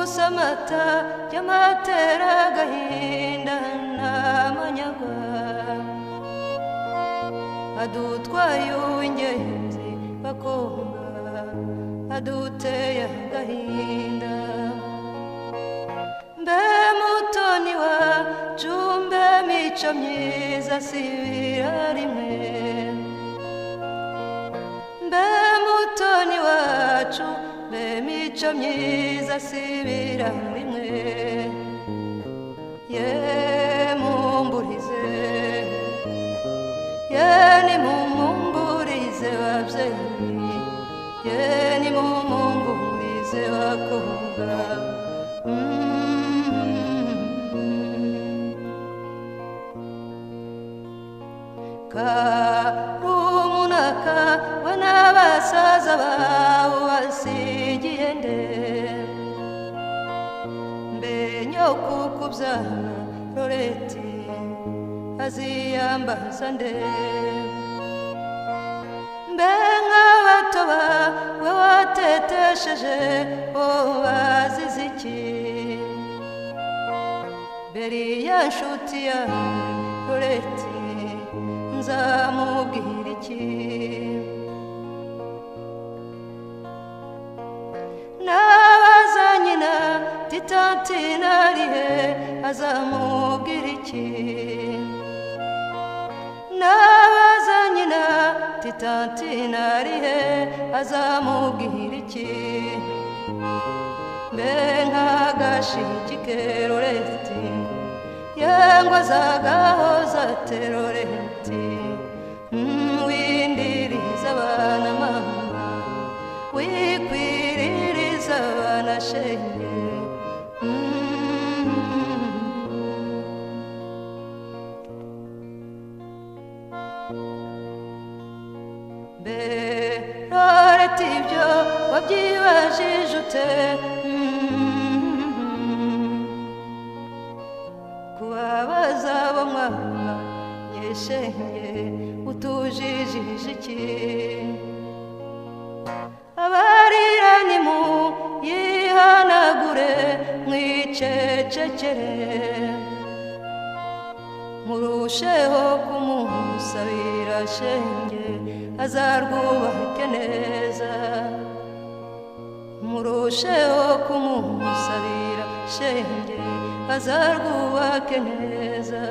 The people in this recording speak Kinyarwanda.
Usamata yamatera gahinda n'amanyagwa adutwaye uw'ingenzi bakumva aduteye gahinda mbe mutoni wacu mbe mico myiza sibira rimwe mbe mutoni wacu mico myiza sibira rimwe ye mumburize ye ni mumumburize babyeyi ye ni mumumburize bakobwa karumunaka we n'abasaza bawe wasigiye nde mbe nyokukubyara Loreti aziyambaza nde mbe nk'abato bawe watetesheje bo bazize iki beriya nshuti yawe Loreti nzamubwira iki nabaza nyina titanti narihe azamubwira iki nabaza nyina titanti narihe azamubwira iki mbe nk'agashiki Loreti yangwa zagahoza Loreti windiriza abana mama wikwiririza abana shenge mbe Loreti ibyo wabyibajije ute kubabaza abo mwana nyeshenge utujijije iki abarira ni mu yihanagure mwicecekere murusheho kumusabira shenge azarwubake neza murusheho kumusabira shenge azarwubake neza